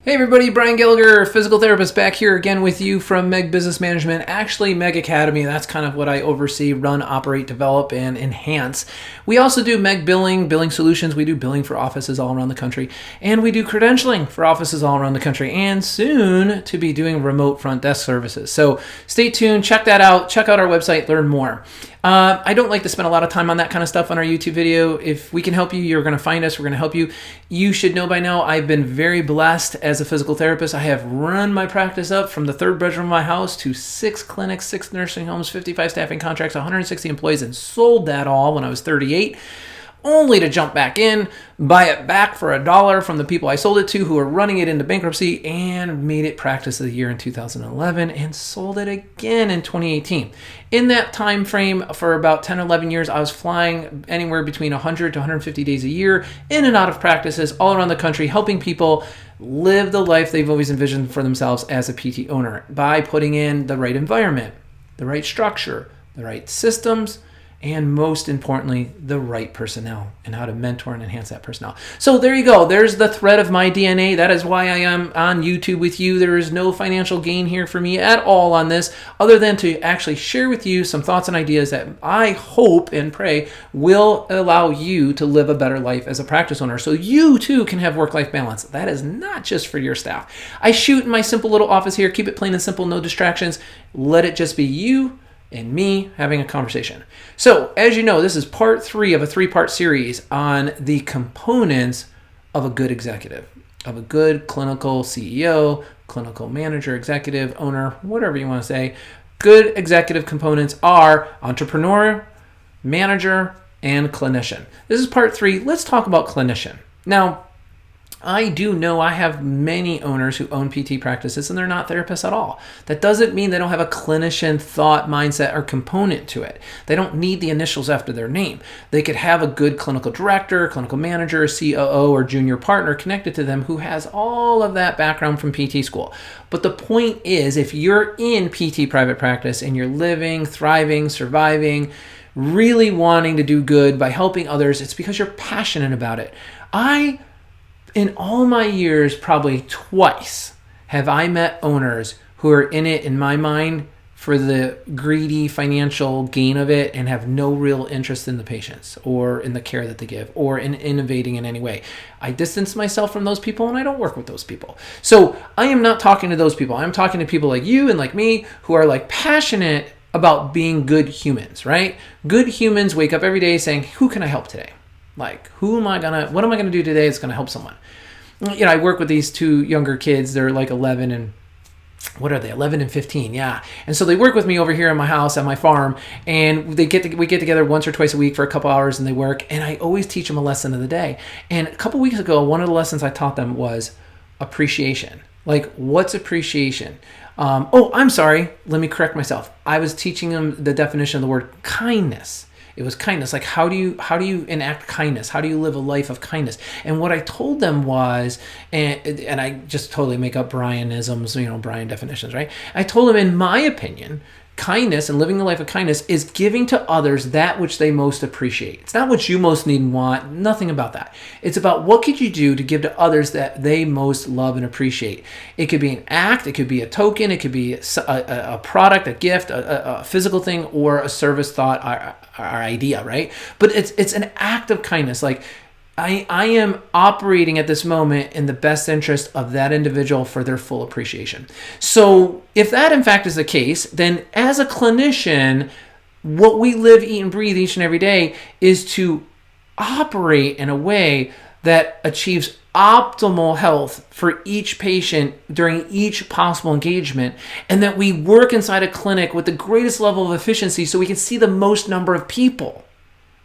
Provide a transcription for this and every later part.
Hey everybody, Brian Gallagher, physical therapist, back here again with you from Meg Business Management, actually Meg Academy. That's kind of what I oversee, run, operate, develop, and enhance. We also do Meg billing solutions. We do billing for offices all around the country, and we do credentialing for offices all around the country, and soon to be doing remote front desk services. So stay tuned, check that out, check out our website, learn more. I don't like to spend a lot of time on that kind of stuff on our YouTube video. If we can help you, you're going to find us. We're going to help you. You should know by now, I've been very blessed as a physical therapist. I have run my practice up from the third bedroom of my house to 6 clinics, 6 nursing homes, 55 staffing contracts, 160 employees, and sold that all when I was 38. Only to jump back in, buy it back for $1 from the people I sold it to who are running it into bankruptcy, and made it practice of the year in 2011 and sold it again in 2018. In that time frame, for about 10 or 11 years, I was flying anywhere between 100 to 150 days a year in and out of practices all around the country, helping people live the life they've always envisioned for themselves as a PT owner by putting in the right environment, the right structure, the right systems, and most importantly, the right personnel and how to mentor and enhance that personnel. So there you go. There's the thread of my DNA. That is why I am on YouTube with you. There is no financial gain here for me at all on this, other than to actually share with you some thoughts and ideas that I hope and pray will allow you to live a better life as a practice owner, so you too can have work-life balance. That is not just for your staff. I shoot in my simple little office here. Keep it plain and simple, no distractions. Let it just be you and me having a conversation. So, as you know, this is part 3 of a 3-part series on the components of a good executive, of a good clinical CEO, clinical manager, executive, owner, whatever you want to say. Good executive components are entrepreneur, manager, and clinician. This is part 3. Let's talk about clinician. Now, I do know I have many owners who own PT practices and they're not therapists at all. That doesn't mean they don't have a clinician thought, mindset, or component to it. They don't need the initials after their name. They could have a good clinical director, clinical manager, COO, or junior partner connected to them who has all of that background from PT school. But the point is, if you're in PT private practice and you're living, thriving, surviving, really wanting to do good by helping others, it's because you're passionate about it. In all my years, probably twice have I met owners who are in it, in my mind, for the greedy financial gain of it and have no real interest in the patients or in the care that they give or in innovating in any way. I distance myself from those people and I don't work with those people. So I am not talking to those people. I'm talking to people like you and like me who are like passionate about being good humans, right? Good humans wake up every day saying, who can I help today? Like, what am I gonna do today that's gonna help someone? You know, I work with these 2 younger kids. They're like 11 and, what are they? 11 and 15, yeah. And so they work with me over here in my house, at my farm, and we get together once or twice a week for a couple hours and they work, and I always teach them a lesson of the day. And a couple weeks ago, one of the lessons I taught them was appreciation. Like, what's appreciation? I'm sorry, let me correct myself. I was teaching them the definition of the word kindness. It was kindness. Like, how do you enact kindness? How do you live a life of kindness? And what I told them was, and I just totally make up Brianisms, Brian definitions, right? I told them, in my opinion, kindness and living a life of kindness is giving to others that which they most appreciate. It's not what you most need and want, nothing about that. It's about what could you do to give to others that they most love and appreciate. It could be an act, it could be a token, it could be a product, a gift, a physical thing, or a service, thought, or idea, right? But it's an act of kindness. Like, I am operating at this moment in the best interest of that individual for their full appreciation. So if that in fact is the case, then as a clinician, what we live, eat, and breathe each and every day is to operate in a way that achieves optimal health for each patient during each possible engagement, and that we work inside a clinic with the greatest level of efficiency so we can see the most number of people,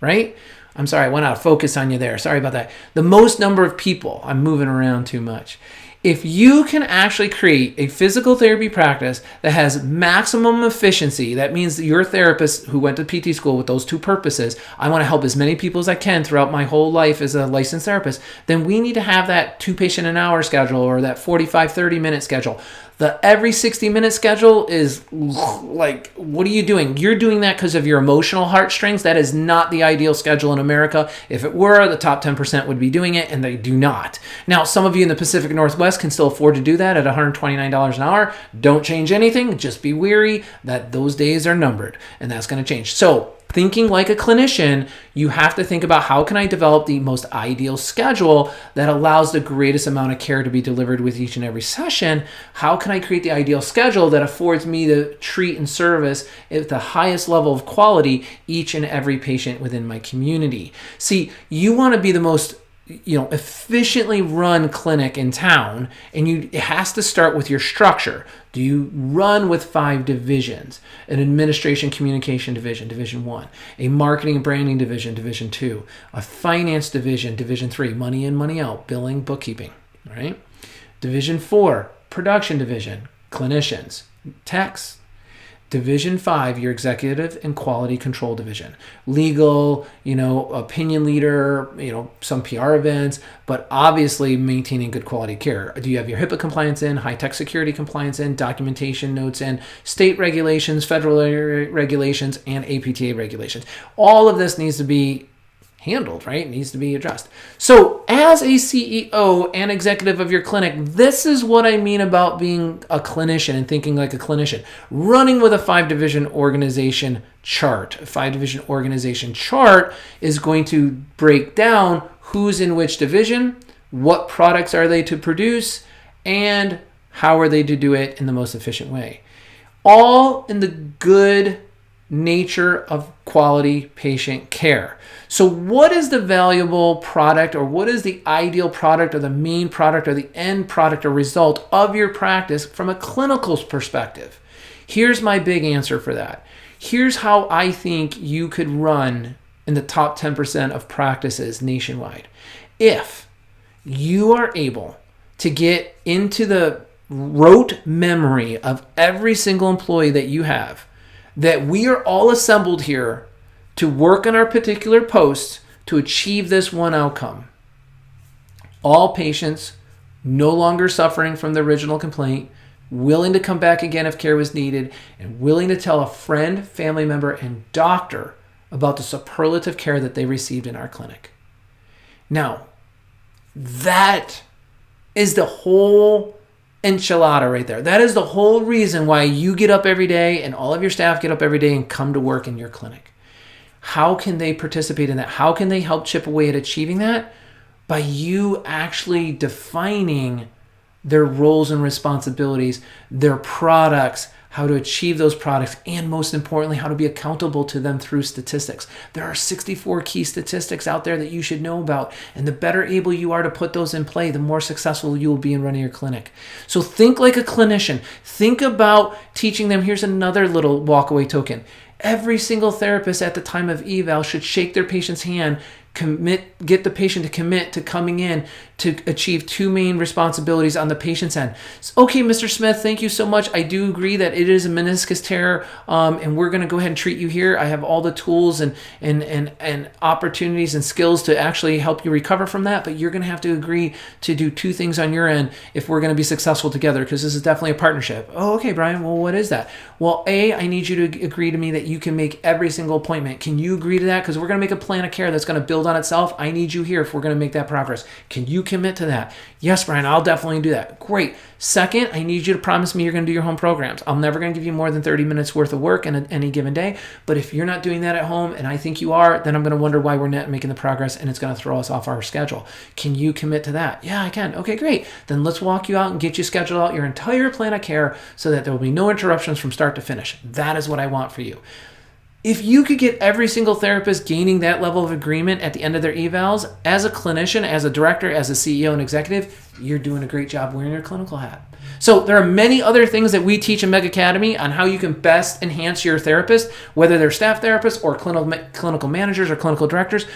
right? I'm sorry, I went out of focus on you there. Sorry about that. The most number of people. I'm moving around too much. If you can actually create a physical therapy practice that has maximum efficiency, that means that your therapist who went to PT school with those 2 purposes, I want to help as many people as I can throughout my whole life as a licensed therapist, then we need to have that 2 patient an hour schedule or that 45, 30-minute schedule. The every 60-minute schedule is like, what are you doing? You're doing that because of your emotional heartstrings. That is not the ideal schedule in America. If it were, the top 10% would be doing it, and they do not. Now, some of you in the Pacific Northwest best can still afford to do that at $129 an hour. Don't change anything. Just be wary that those days are numbered, and that's going to change. So thinking like a clinician, you have to think about how can I develop the most ideal schedule that allows the greatest amount of care to be delivered with each and every session? How can I create the ideal schedule that affords me to treat and service at the highest level of quality each and every patient within my community? See, you want to be the most efficiently run clinic in town, and it has to start with your structure. Do you run with 5 divisions? An administration communication division, division 1, a marketing and branding division, division 2, a finance division, division 3, money in, money out, billing, bookkeeping, right? Division 4, production division, clinicians, techs. Division 5, your executive and quality control division. Legal, opinion leader, some PR events, but obviously maintaining good quality care. Do you have your HIPAA compliance in, high-tech security compliance in, documentation notes in, state regulations, federal regulations, and APTA regulations? All of this needs to be handled, right? It needs to be addressed. So as a CEO and executive of your clinic, this is what I mean about being a clinician and thinking like a clinician. Running with a 5-division organization chart. A 5-division organization chart is going to break down who's in which division, what products are they to produce, and how are they to do it in the most efficient way. All in the good nature of quality patient care. So what is the valuable product, or what is the ideal product, or the main product, or the end product or result of your practice from a clinical perspective? Here's my big answer for that. Here's how I think you could run in the top 10% of practices nationwide. If you are able to get into the rote memory of every single employee that you have, that we are all assembled here to work on our particular posts to achieve this one outcome. All patients no longer suffering from the original complaint, willing to come back again if care was needed, and willing to tell a friend, family member, and doctor about the superlative care that they received in our clinic. Now, that is the whole enchilada right there. That is the whole reason why you get up every day and all of your staff get up every day and come to work in your clinic. How can they participate in that? How can they help chip away at achieving that? By you actually defining their roles and responsibilities, their products, how to achieve those products, and most importantly, how to be accountable to them through statistics. There are 64 key statistics out there that you should know about, and the better able you are to put those in play, the more successful you will be in running your clinic. So think like a clinician. Think about teaching them. Here's another little walkaway token. Every single therapist at the time of eval should shake their patient's hand, get the patient to commit to coming in to achieve 2 main responsibilities on the patient's end. Okay, Mr. Smith, thank you so much. I do agree that it is a meniscus tear, and we're going to go ahead and treat you here. I have all the tools and opportunities and skills to actually help you recover from that, but you're going to have to agree to do 2 things on your end if we're going to be successful together, because this is definitely a partnership. Oh, okay, Brian, well, what is that? Well, I need you to agree to me that you can make every single appointment. Can you agree to that? Because we're going to make a plan of care that's going to build on itself. I need you here if we're going to make that progress. Can you commit to that? Yes, Brian, I'll definitely do that. Great. Second, I need you to promise me you're going to do your home programs. I'm never going to give you more than 30 minutes worth of work in any given day. But if you're not doing that at home, and I think you are, then I'm going to wonder why we're not making the progress, and it's going to throw us off our schedule. Can you commit to that? Yeah, I can. Okay, great. Then let's walk you out and get you scheduled out your entire plan of care so that there will be no interruptions from start to finish. That is what I want for you. If you could get every single therapist gaining that level of agreement at the end of their evals, as a clinician, as a director, as a CEO and executive, you're doing a great job wearing your clinical hat. So there are many other things that we teach in Meg Academy on how you can best enhance your therapist, whether they're staff therapists or clinical managers or clinical directors.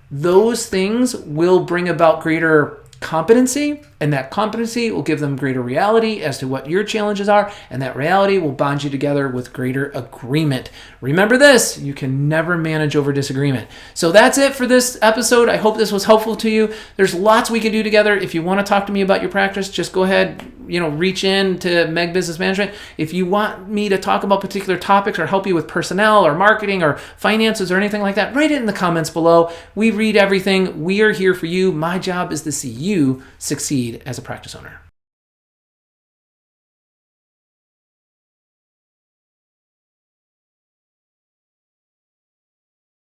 Those things will bring about greater competency, and that competency will give them greater reality as to what your challenges are, and that reality will bond you together with greater agreement. Remember this, you can never manage over disagreement. So that's it for this episode. I hope this was helpful to you. There's lots we can do together. If you want to talk to me about your practice, just go ahead, reach in to Meg Business Management. If you want me to talk about particular topics or help you with personnel or marketing or finances or anything like that, write it in the comments below. We read everything. We are here for you. My job is to see you succeed as a practice owner.